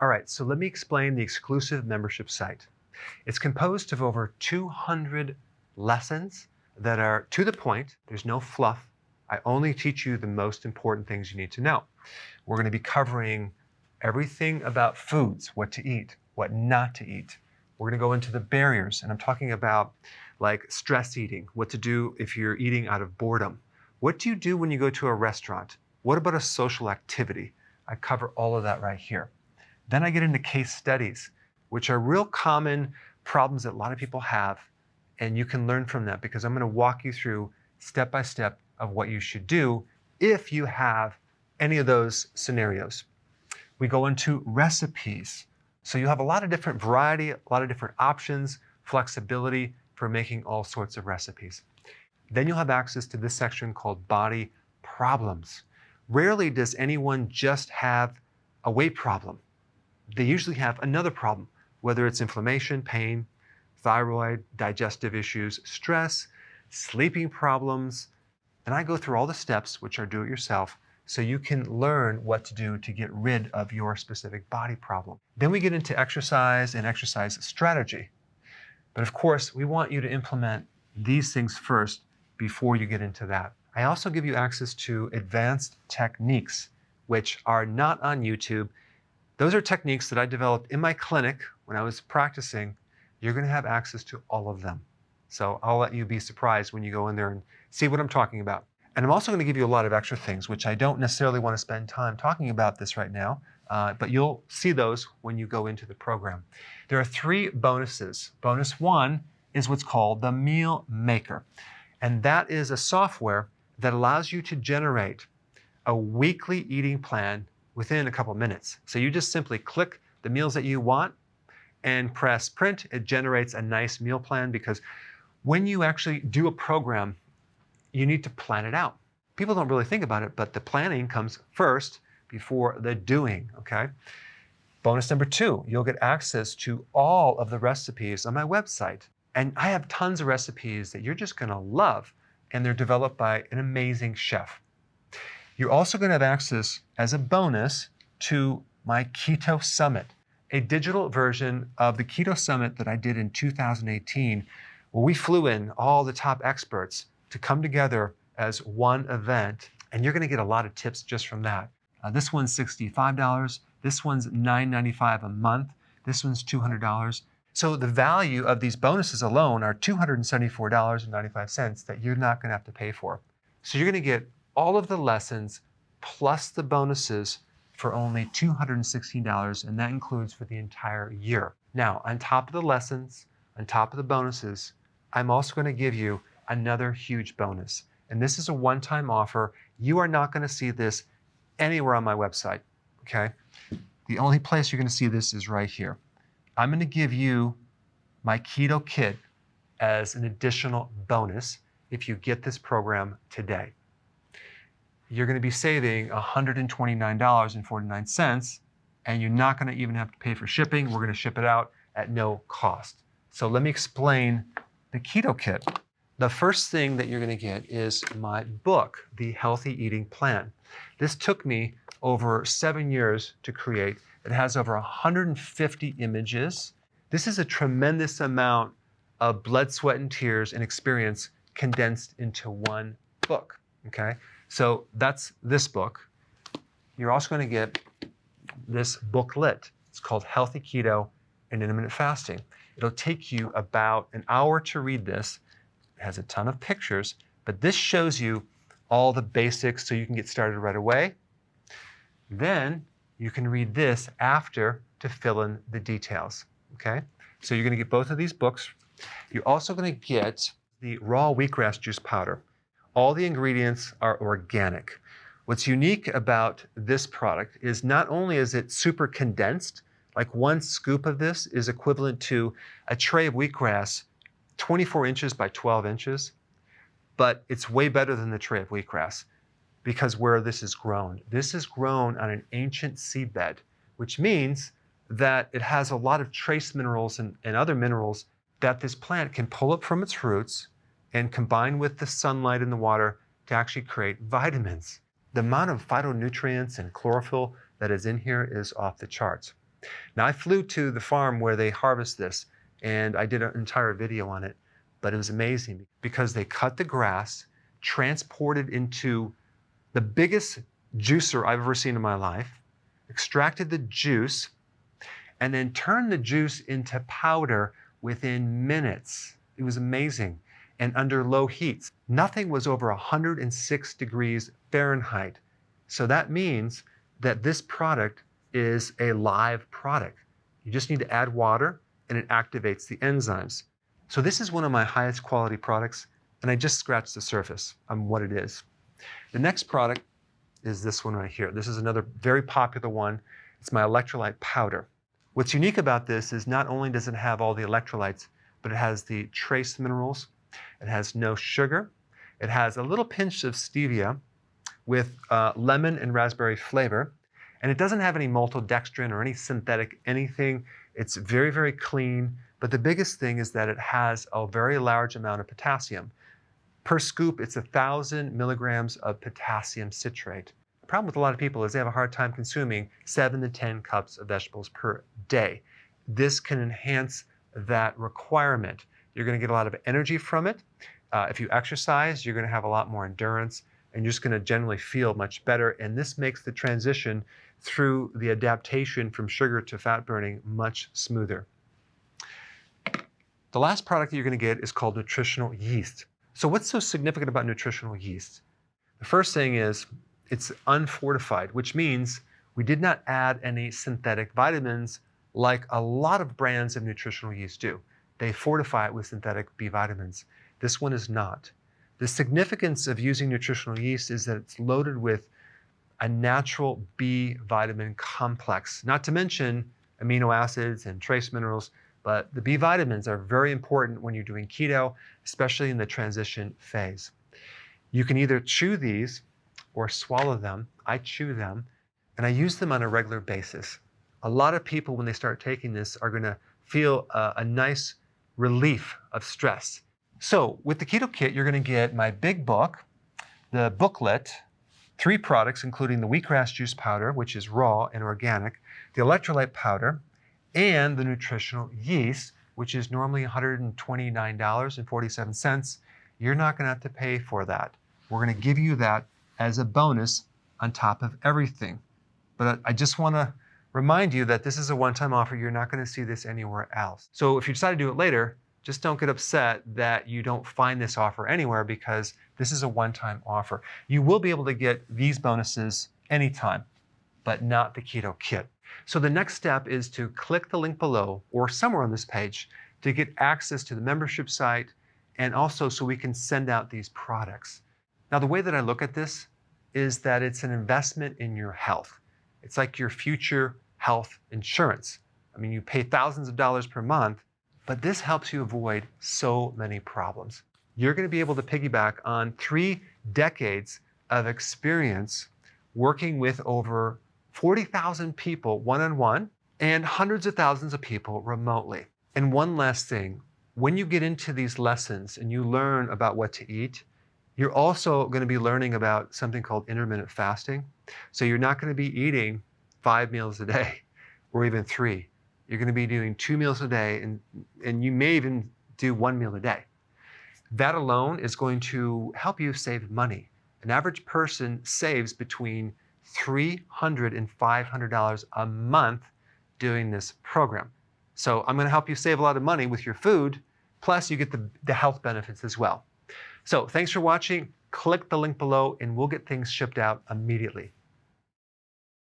All right, so let me explain the exclusive membership site. It's composed of over 200 lessons that are to the point. There's no fluff. I only teach you the most important things you need to know. We're going to be covering everything about foods, what to eat, what not to eat. We're going to go into the barriers, and I'm talking about like stress eating, what to do if you're eating out of boredom. What do you do when you go to a restaurant? What about a social activity? I cover all of that right here. Then I get into case studies, which are real common problems that a lot of people have, and you can learn from that because I'm going to walk you through step by step of what you should do if you have any of those scenarios. We go into recipes. So you have a lot of different variety, a lot of different options, flexibility for making all sorts of recipes. Then you'll have access to this section called body problems. Rarely does anyone just have a weight problem. They usually have another problem, whether it's inflammation, pain, thyroid, digestive issues, stress, sleeping problems. And I go through all the steps, which are do-it-yourself, so you can learn what to do to get rid of your specific body problem. Then we get into exercise and exercise strategy. But of course, we want you to implement these things first before you get into that. I also give you access to advanced techniques, which are not on YouTube. Those are techniques that I developed in my clinic when I was practicing. You're going to have access to all of them. So I'll let you be surprised when you go in there and see what I'm talking about. And I'm also going to give you a lot of extra things, which I don't necessarily want to spend time talking about this right now, but you'll see those when you go into the program. There are 3 bonuses. Bonus 1 is what's called the Meal Maker. And that is a software that allows you to generate a weekly eating plan within a couple minutes. So you just simply click the meals that you want and press print. It generates a nice meal plan because when you actually do a program, you need to plan it out. People don't really think about it, but the planning comes first before the doing, okay? Bonus number 2, you'll get access to all of the recipes on my website. And I have tons of recipes that you're just gonna love, and they're developed by an amazing chef. You're also gonna have access as a bonus to my Keto Summit, a digital version of the Keto Summit that I did in 2018, where we flew in all the top experts to come together as one event, and you're gonna get a lot of tips just from that. This one's $65, this one's $9.95 a month, this one's $200. So the value of these bonuses alone are $274.95 that you're not gonna have to pay for. So you're gonna get all of the lessons plus the bonuses for only $216, and that includes for the entire year. Now, on top of the lessons, on top of the bonuses, I'm also gonna give you another huge bonus. And this is a one-time offer. You are not gonna see this anywhere on my website, okay? The only place you're gonna see this is right here. I'm gonna give you my keto kit as an additional bonus if you get this program today. You're gonna be saving $129.49, and you're not gonna even have to pay for shipping. We're gonna ship it out at no cost. So let me explain the keto kit. The first thing that you're gonna get is my book, The Healthy Eating Plan. This took me over 7 years to create. It has over 150 images. This is a tremendous amount of blood, sweat, and tears and experience condensed into one book, okay? So that's this book. You're also gonna get this booklet. It's called Healthy Keto and Intermittent Fasting. It'll take you about an hour to read this. It has a ton of pictures, but this shows you all the basics so you can get started right away. Then you can read this after to fill in the details, okay? So you're gonna get both of these books. You're also gonna get the raw wheatgrass juice powder. All the ingredients are organic. What's unique about this product is not only is it super condensed, like 1 scoop of this is equivalent to a tray of wheatgrass 24 inches by 12 inches, but it's way better than the tray of wheatgrass because where this is grown on an ancient seedbed, which means that it has a lot of trace minerals and other minerals that this plant can pull up from its roots and combine with the sunlight and the water to actually create vitamins. The amount of phytonutrients and chlorophyll that is in here is off the charts. Now, I flew to the farm where they harvest this, and I did an entire video on it, but it was amazing because they cut the grass, transported into the biggest juicer I've ever seen in my life, extracted the juice, and then turned the juice into powder within minutes. It was amazing. And under low heats. Nothing was over 106 degrees Fahrenheit. So that means that this product is a live product. You just need to add water and it activates the enzymes. So this is one of my highest quality products, and I just scratched the surface on what it is. The next product is this one right here. This is another very popular one. It's my electrolyte powder. What's unique about this is not only does it have all the electrolytes, but it has the trace minerals. It has no sugar. It has a little pinch of stevia with lemon and raspberry flavor. And it doesn't have any maltodextrin or any synthetic anything. It's very, very clean. But the biggest thing is that it has a very large amount of potassium. Per scoop, it's 1,000 milligrams of potassium citrate. The problem with a lot of people is they have a hard time consuming 7 to 10 cups of vegetables per day. This can enhance that requirement. You're going to get a lot of energy from it. If you exercise, you're going to have a lot more endurance, and you're just going to generally feel much better. And this makes the transition through the adaptation from sugar to fat burning much smoother. The last product that you're going to get is called nutritional yeast. So what's so significant about nutritional yeast? The first thing is it's unfortified, which means we did not add any synthetic vitamins like a lot of brands of nutritional yeast do. They fortify it with synthetic B vitamins. This one is not. The significance of using nutritional yeast is that it's loaded with a natural B vitamin complex, not to mention amino acids and trace minerals, but the B vitamins are very important when you're doing keto, especially in the transition phase. You can either chew these or swallow them. I chew them, and I use them on a regular basis. A lot of people, when they start taking this, are going to feel a nice relief of stress. So with the Keto Kit, you're going to get my big book, the booklet, 3 products, including the wheatgrass juice powder, which is raw and organic, the electrolyte powder, and the nutritional yeast, which is normally $129.47. You're not going to have to pay for that. We're going to give you that as a bonus on top of everything. But I just want to remind you that this is a one-time offer. You're not going to see this anywhere else. So if you decide to do it later, just don't get upset that you don't find this offer anywhere, because this is a one-time offer. You will be able to get these bonuses anytime, but not the Keto Kit. So the next step is to click the link below or somewhere on this page to get access to the membership site, and also so we can send out these products. Now, the way that I look at this is that it's an investment in your health. It's like your future health insurance. I mean, you pay thousands of dollars per month, but this helps you avoid so many problems. You're going to be able to piggyback on 3 decades of experience working with over 40,000 people one-on-one and hundreds of thousands of people remotely. And one last thing, when you get into these lessons and you learn about what to eat, you're also going to be learning about something called intermittent fasting. So you're not going to be eating 5 meals a day or even 3. You're going to be doing 2 meals a day, and you may even do 1 meal a day. That alone is going to help you save money. An average person saves between $300 and $500 a month doing this program. So I'm going to help you save a lot of money with your food, plus you get the health benefits as well. So thanks for watching. Click the link below and we'll get things shipped out immediately.